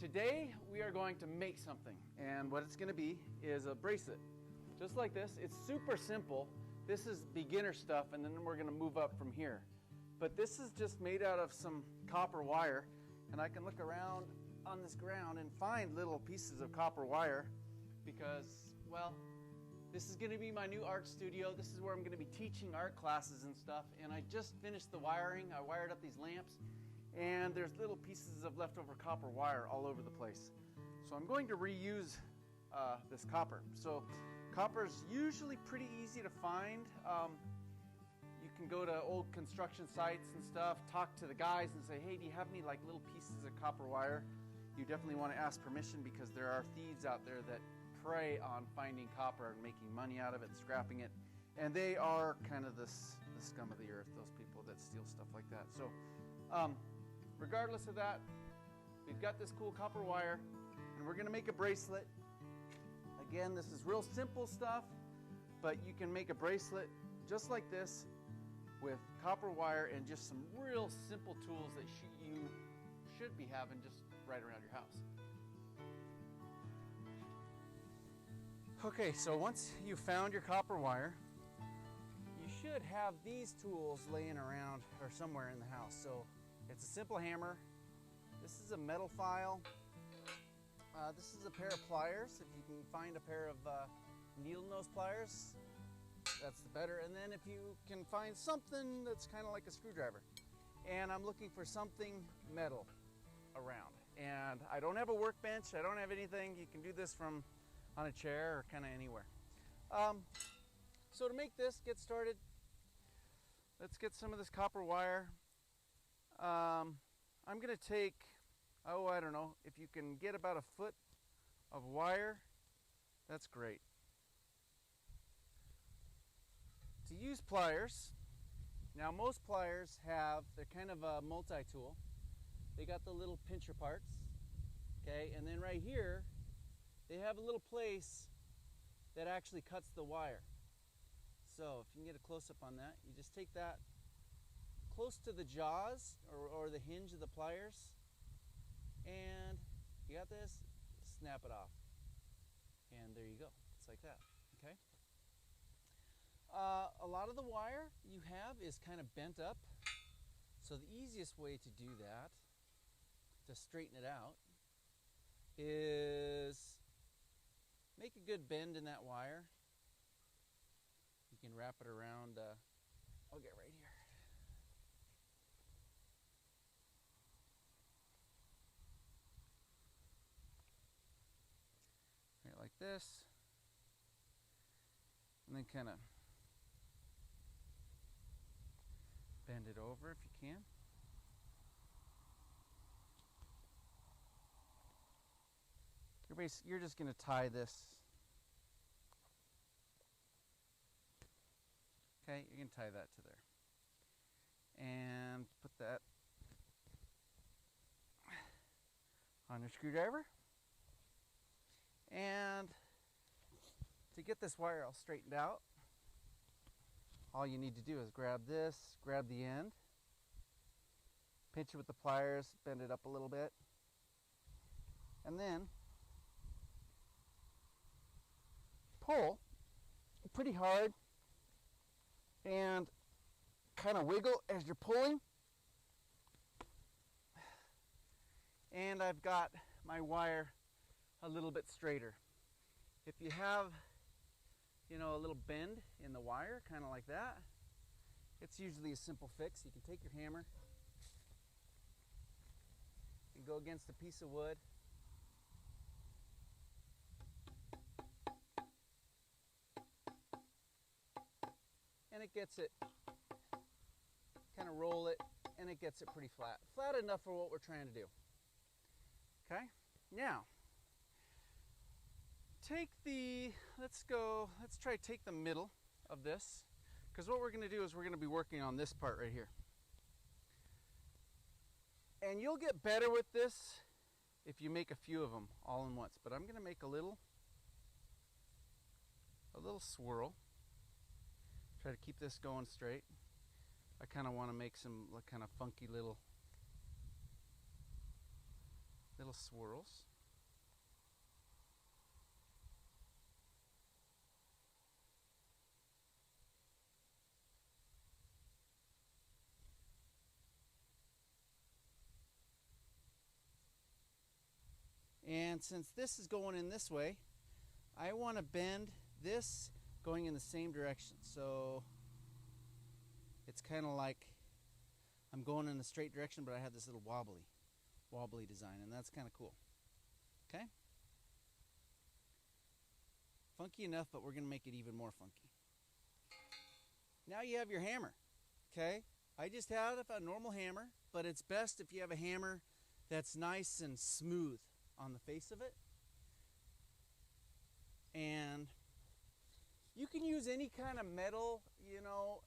Today we are going to make something, and what it's going to be is a bracelet. Just like this. It's super simple. This is beginner stuff, and then we're going to move up from here. But this is just made out of some copper wire, and I can look around on this ground and find little pieces of copper wire because, well, this is going to be my new art studio. This is where I'm going to be teaching art classes and stuff, and I just finished the wiring. I wired up these lamps, and there's little pieces of leftover copper wire all over the place. So I'm going to reuse this copper. So copper is usually pretty easy to find. You can go to old construction sites and stuff, talk to the guys and say, hey, do you have any like little pieces of copper wire? You definitely want to ask permission because there are thieves out there that prey on finding copper and making money out of it and scrapping it. And they are kind of the scum of the earth, those people that steal stuff like that. So regardless of that, we've got this cool copper wire and we're going to make a bracelet. Again, this is real simple stuff, but you can make a bracelet just like this with copper wire and just some real simple tools that you should be having just right around your house. Okay, so once you found your copper wire, you should have these tools laying around or somewhere in the house. So it's a simple hammer. This is a metal file. This is a pair of pliers. If you can find a pair of needle nose pliers, that's the better. And then if you can find something that's kind of like a screwdriver. And I'm looking for something metal around. And I don't have a workbench. I don't have anything. You can do this from on a chair or kind of anywhere. So to make this, get started, let's get some of this copper wire. I'm going to take, I don't know, if you can get about a foot of wire, that's great. To use pliers, now most pliers they're kind of a multi-tool. They got the little pincher parts, okay, and then right here, they have a little place that actually cuts the wire. So if you can get a close-up on that, you just take that close to the jaws or the hinge of the pliers, and you got this, snap it off. And there you go, it's like that, okay? A lot of the wire you have is kind of bent up, so the easiest way to do that, to straighten it out, is make a good bend in that wire. You can wrap it around, I'll get right here. Right like this. And then kind of bend it over if you can. You're just going to tie this. Okay, you can tie that to there. And put that on your screwdriver. And to get this wire all straightened out, all you need to do is grab this, grab the end, pinch it with the pliers, bend it up a little bit, and then pull pretty hard and kind of wiggle as you're pulling. And I've got my wire a little bit straighter. If you have, a little bend in the wire, kind of like that, it's usually a simple fix. You can take your hammer and go against a piece of wood. And it gets it, kind of roll it, and it gets it pretty flat. Flat enough for what we're trying to do. Okay, now, take let's try to take the middle of this, because what we're going to do is we're going to be working on this part right here. And you'll get better with this if you make a few of them all in once, but I'm going to make a little swirl. Try to keep this going straight. I kind of want to make some kind of funky little little swirls. And since this is going in this way, I want to bend this going in the same direction. So it's kind of like I'm going in a straight direction, but I have this little wobbly design, and that's kind of cool. Okay? Funky enough, but we're going to make it even more funky. Now you have your hammer. Okay? I just have a normal hammer, but it's best if you have a hammer that's nice and smooth on the face of it. And you can use any kind of metal, you know.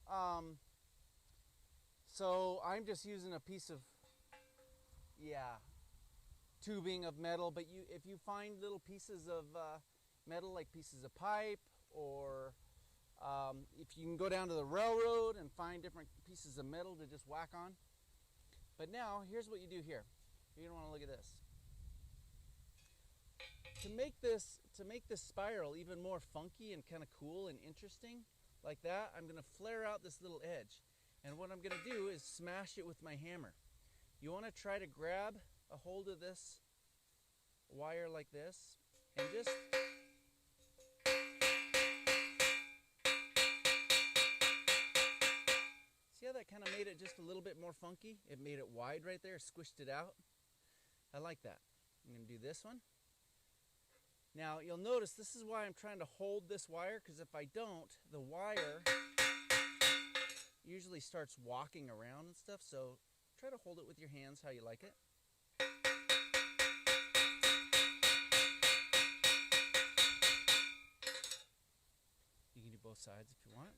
So I'm just using a piece of, tubing of metal. But if you find little pieces of metal, like pieces of pipe, or if you can go down to the railroad and find different pieces of metal to just whack on. But now, here's what you do here. You're gonna want to look at this. To make this spiral even more funky and kind of cool and interesting, like that, I'm going to flare out this little edge. And what I'm going to do is smash it with my hammer. You want to try to grab a hold of this wire like this, and just see how that kind of made it just a little bit more funky? It made it wide right there, squished it out. I like that. I'm going to do this one. Now, you'll notice this is why I'm trying to hold this wire, because if I don't, the wire usually starts walking around and stuff, so try to hold it with your hands how you like it. You can do both sides if you want.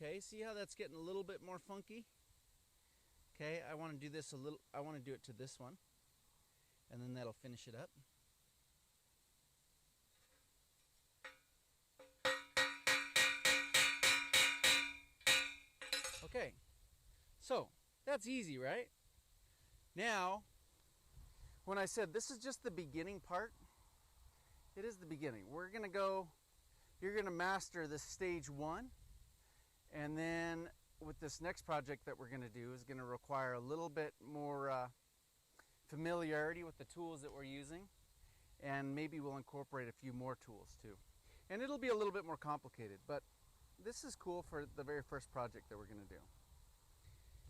Okay, see how that's getting a little bit more funky? Okay, I want to do this I want to do it to this one, and then that'll finish it up. Okay, so that's easy, right? Now, when I said this is just the beginning part, it is the beginning. We're going to go, you're going to master this stage 1, and then with this next project that we're going to do is going to require a little bit more familiarity with the tools that we're using, and maybe we'll incorporate a few more tools too. And it'll be a little bit more complicated, but this is cool for the very first project that we're going to do.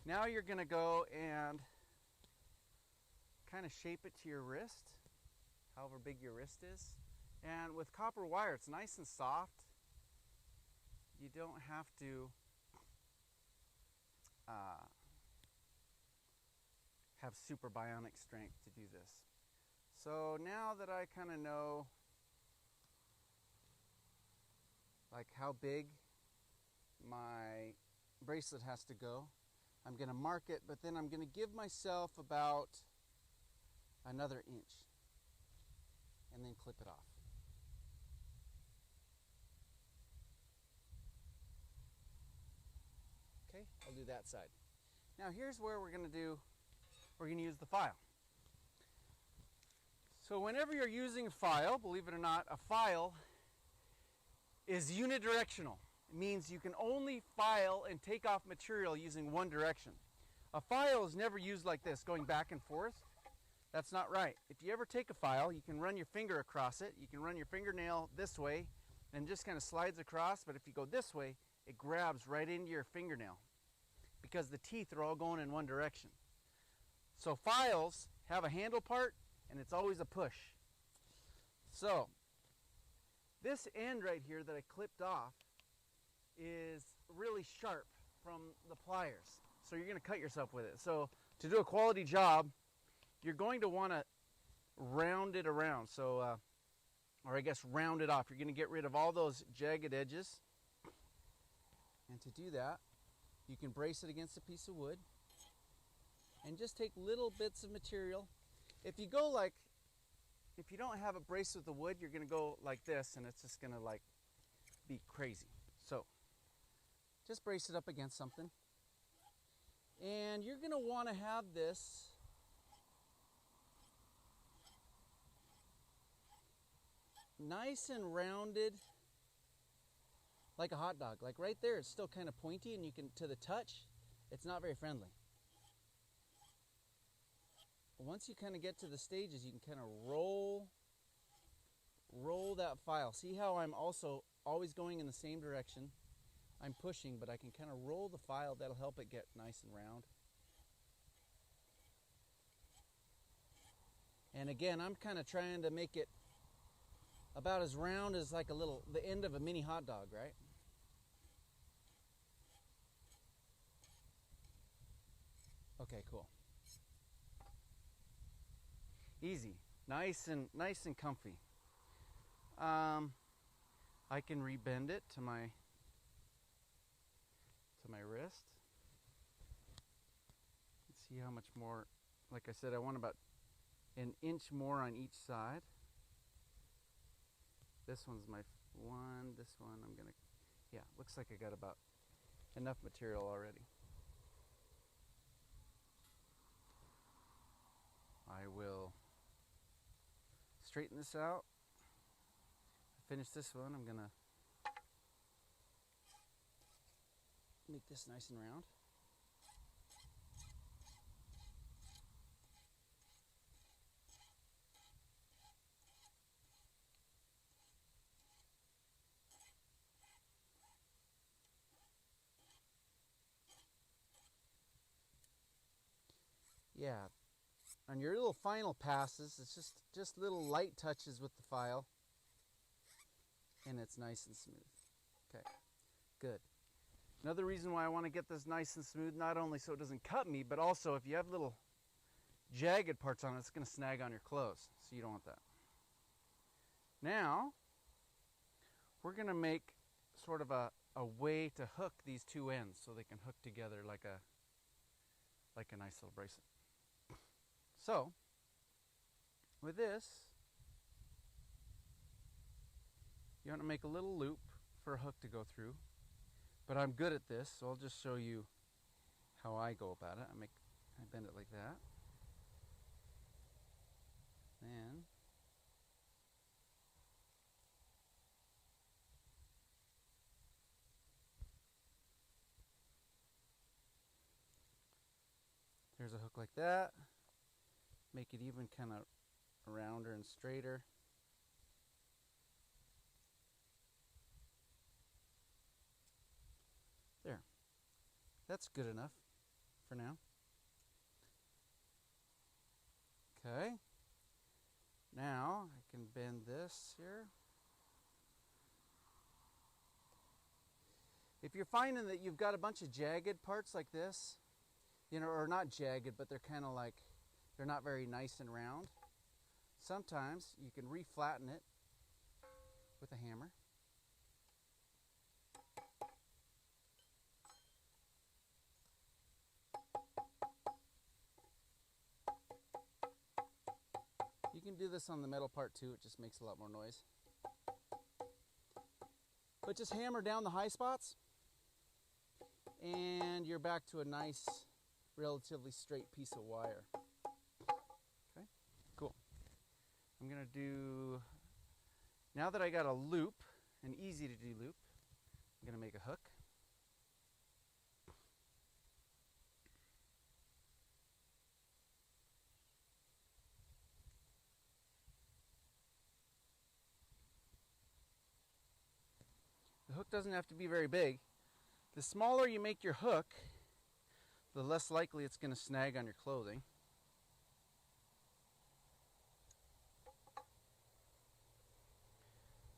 Now you're going to go and kind of shape it to your wrist, however big your wrist is. And with copper wire, it's nice and soft. You don't have to have super bionic strength to do this. So now that I kind of know like how big my bracelet has to go, I'm going to mark it, but then I'm going to give myself about another inch and then clip it off. Okay, I'll do that side. Now here's where we're going to use the file. So whenever you're using a file, believe it or not, a file is unidirectional. It means you can only file and take off material using one direction. A file is never used like this, going back and forth. That's not right. If you ever take a file, you can run your finger across it. You can run your fingernail this way and just kind of slides across, but if you go this way, it grabs right into your fingernail because the teeth are all going in one direction. So files have a handle part, and it's always a push. So this end right here that I clipped off is really sharp from the pliers. So you're going to cut yourself with it. So to do a quality job, you're going to want to round it around. So, or I guess round it off. You're going to get rid of all those jagged edges. And to do that, you can brace it against a piece of wood and just take little bits of material. If you go like, if you don't have a brace with the wood, you're going to go like this, and it's just going to like be crazy. So just brace it up against something. And you're going to want to have this nice and rounded like a hot dog. Like right there, it's still kind of pointy, and you can, to the touch, it's not very friendly. But once you kind of get to the stages, you can kind of roll that file. See how I'm also always going in the same direction? I'm pushing, but I can kind of roll the file. That'll help it get nice and round. And again, I'm kind of trying to make it about as round as like the end of a mini hot dog, right? Okay, cool. Easy, nice and comfy. I can rebend it to my wrist. Let's see how much more. Like I said, I want about an inch more on each side. This one's my one. This one I'm gonna. Yeah, looks like I got about enough material already. I will straighten this out. Finish this one. I'm gonna make this nice and round. Yeah, on your little final passes, it's just little light touches with the file, and it's nice and smooth. Okay, good. Another reason why I want to get this nice and smooth, not only so it doesn't cut me, but also if you have little jagged parts on it, it's going to snag on your clothes, so you don't want that. Now, we're going to make sort of a way to hook these two ends so they can hook together like a nice little bracelet. So, with this, you want to make a little loop for a hook to go through. But I'm good at this, so I'll just show you how I go about it. I bend it like that. Then there's a hook like that. Make it even kind of rounder and straighter. There. That's good enough for now. Okay. Now I can bend this here. If you're finding that you've got a bunch of jagged parts like this, you know, or not jagged, but they're kind of like, they're not very nice and round, sometimes you can re-flatten it with a hammer. You can do this on the metal part too, it just makes a lot more noise. But just hammer down the high spots and you're back to a nice, relatively straight piece of wire. Okay, cool. I'm gonna do, now that I got a loop, an easy to do loop, I'm gonna make a hook. The hook doesn't have to be very big. The smaller you make your hook, the less likely it's going to snag on your clothing.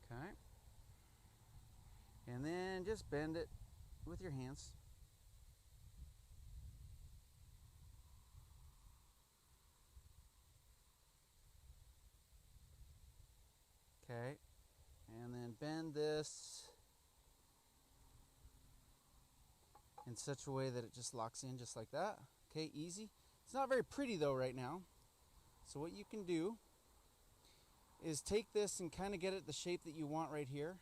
Okay. And then just bend it with your hands. Okay. And then bend this in such a way that it just locks in just like that. Okay, easy. It's not very pretty though right now. So what you can do is take this and kind of get it the shape that you want right here.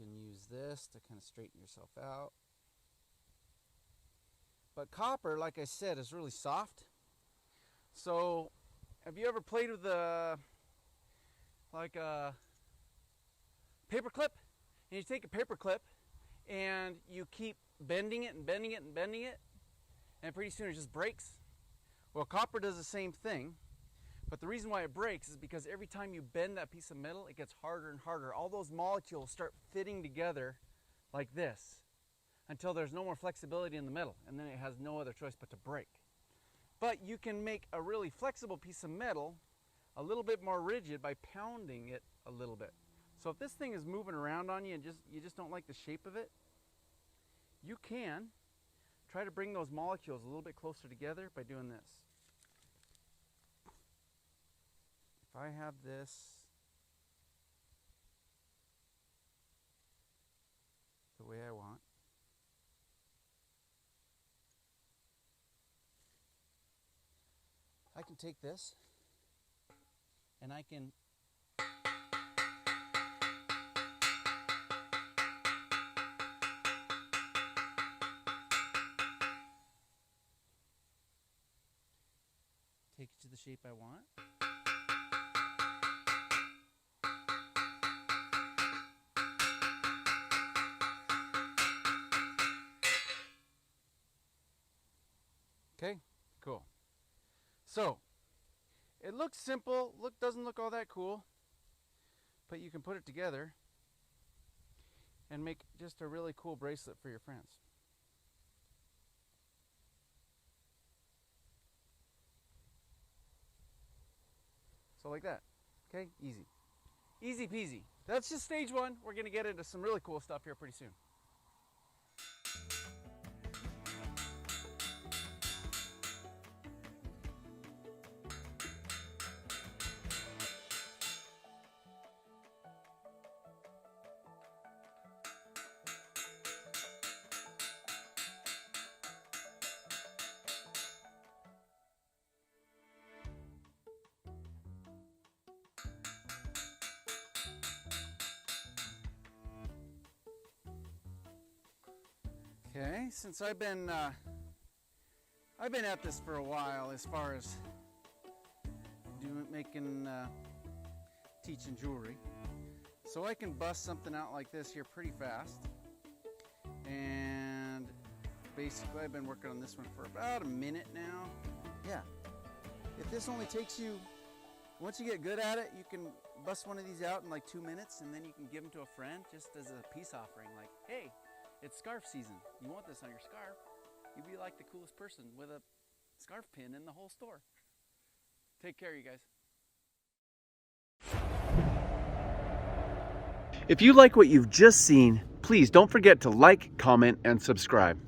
You can use this to kind of straighten yourself out. But copper, like I said, is really soft. So have you ever played with like a paper clip? And you take a paper clip and you keep bending it and bending it and bending it, and pretty soon it just breaks. Well, copper does the same thing, but the reason why it breaks is because every time you bend that piece of metal, it gets harder and harder. All those molecules start fitting together like this until there's no more flexibility in the metal, and then it has no other choice but to break. But you can make a really flexible piece of metal a little bit more rigid by pounding it a little bit. So if this thing is moving around on you and you just don't like the shape of it, you can try to bring those molecules a little bit closer together by doing this. If I have this the way I want, I can take this and I can take it to the shape I want. Okay, cool. So, it looks simple, doesn't look all that cool, but you can put it together and make just a really cool bracelet for your friends. So like that, okay, easy. Easy peasy. That's just stage one. We're gonna get into some really cool stuff here pretty soon. Okay, since I've been at this for a while as far as teaching jewelry, so I can bust something out like this here pretty fast. And basically, I've been working on this one for about a minute now. Yeah, if this only takes you, once you get good at it, you can bust one of these out in like 2 minutes, and then you can give them to a friend just as a peace offering. Like, hey, it's scarf season. You want this on your scarf? You'd be like the coolest person with a scarf pin in the whole store. Take care, you guys. If you like what you've just seen, please don't forget to like, comment, and subscribe.